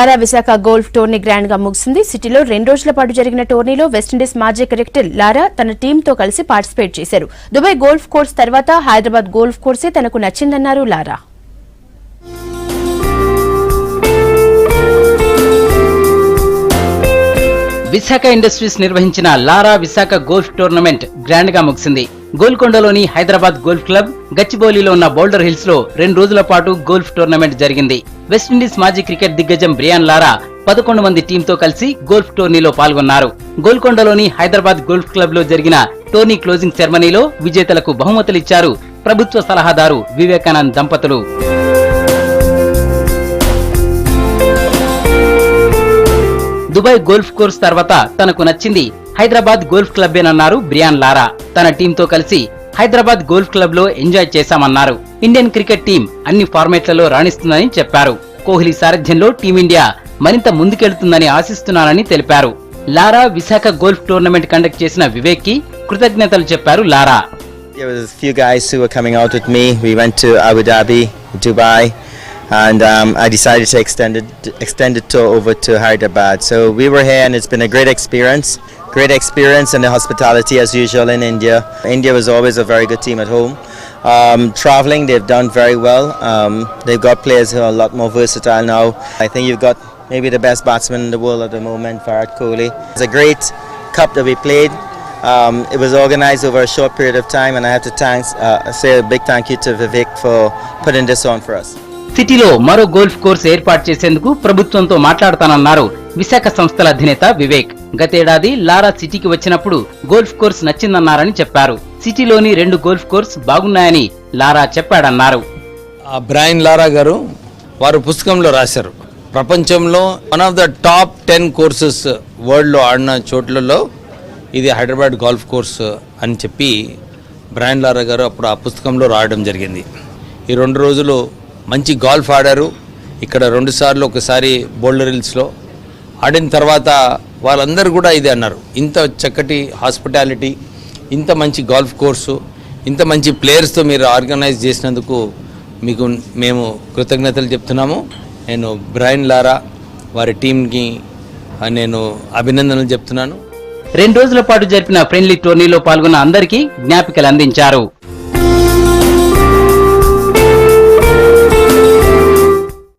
లారా Visakha golf tourney grand గా ముగిసింది. సిటీలో 2 రోజుల పాటు జరిగిన టోర్నీలో వెస్టిండీస్ మాజీ క్రికెటర్ లారా తన టీంతో కలిసి పార్టిసిపేట్ చేశారు. దుబాయ్ గోల్ఫ్ కోర్స్ తర్వాత హైదరాబాద్ గోల్ఫ్ కోర్సే తనకు నచ్చిందన్నారు లారా. విశాఖ ఇండస్ట్రీస్ నిర్వహించిన లారా విశాఖ గోల్ఫ్ టోర్నమెంట్ గ్రాండ్ గా ముగిసింది. గోల్కొండలోని హైదరాబాద్ గోల్ఫ్ క్లబ్, గచ్చిబౌలిలో ఉన్న బౌల్డర్ హిల్స్ లో 2 రోజుల పాటు గోల్ఫ్ టోర్నమెంట్ జరిగింది. వెస్టిండీస్ మాజీ క్రికెట్ దిగ్గజం బ్రియాన్ లారా 11 మంది టీంతో కలిసి గోల్ఫ్ టోర్నీలో పాల్గొన్నారు. గోల్కొండలోని హైదరాబాద్ గోల్ఫ్ క్లబ్ లో జరిగిన టోర్నీ క్లోజింగ్ సెరమనీలో విజేతలకు బహుమతులిచ్చారు ప్రభుత్వ సలహాదారు వివేకానంద్ దంపతులు. దుబాయ్ గోల్ఫ్ కోర్స్ తర్వాత తనకు నచ్చింది హైదరాబాద్ గోల్ఫ్ క్లబ్బేనన్నారు బ్రియాన్ లారా. తన టీంతో కలిసి హైదరాబాద్ గోల్ఫ్ క్లబ్ లో ఎంజాయ్ చేశామన్నారు. ఇండియన్ క్రికెట్ టీం అన్ని ఫార్మాట్లలో రాణిస్తుందని చెప్పారు. కోహ్లీ సారథ్యంలో టీమిండియా మరింత ముందుకెళ్తుందని ఆశిస్తున్నానని తెలిపారు. లారా విశాఖ గోల్ఫ్ టోర్నమెంట్ కండక్ట్ చేసిన వివేక్ కి కృతజ్ఞతలు చెప్పారు లారా. There was a few guys who were coming out with me. We went to Abu Dhabi, Dubai. And I decided to extend it over to Hyderabad. So we were here and it's been a great experience and the hospitality as usual in India. India was always a very good team at home. Traveling, they've done very well. They've got players who are a lot more versatile now. I think you've got maybe the best batsman in the world at the moment, Virat Kohli. It's a great cup that we played. It was organized over a short period of time and I have to say a big thank you to Vivek for putting this on for us. సిటీలో మరో golf course ఏర్పాటు చేసేందుకు ప్రభుత్వంతో మాట్లాడతానన్నారు విశాఖ సంస్థల అధినేత వివేక్. గతేడాది లారా సిటీకి వచ్చినప్పుడు గోల్ఫ్ కోర్స్ నచ్చిందన్నారని చెప్పారు. సిటీలోని 2 గోల్ఫ్ కోర్స్ బాగున్నాయని లారా చెప్పాడన్నారు. బ్రయన్ లారా గారు వారు పుస్తకంలో రాశారు, ప్రపంచంలో one of the top 10 courses world లో ఆడిన చోట్లలో ఇది హైదరాబాద్ గోల్ఫ్ కోర్స్ అని చెప్పి బ్రయన్ లారా గారు అప్పుడు ఆ పుస్తకంలో రాయడం జరిగింది. ఈ 2 రోజులు మంచి గోల్ఫ్ ఆడారు. ఇక్కడ 2 సార్లు, ఒకసారి బౌల్డర్ హిల్స్లో ఆడిన తర్వాత వాళ్ళందరూ కూడా ఇదే అన్నారు, ఇంత చక్కటి హాస్పిటాలిటీ, ఇంత మంచి గోల్ఫ్ కోర్సు, ఇంత మంచి ప్లేయర్స్తో మీరు ఆర్గనైజ్ చేసినందుకు మీకు మేము కృతజ్ఞతలు చెప్తున్నాము. నేను బ్రయన్ లారా వారి టీంకి నేను అభినందనలు చెప్తున్నాను. 2 రోజుల పాటు జరిపిన ఫ్రెండ్లీ టోర్నీలో పాల్గొన్న అందరికీ జ్ఞాపికలు అందించారు.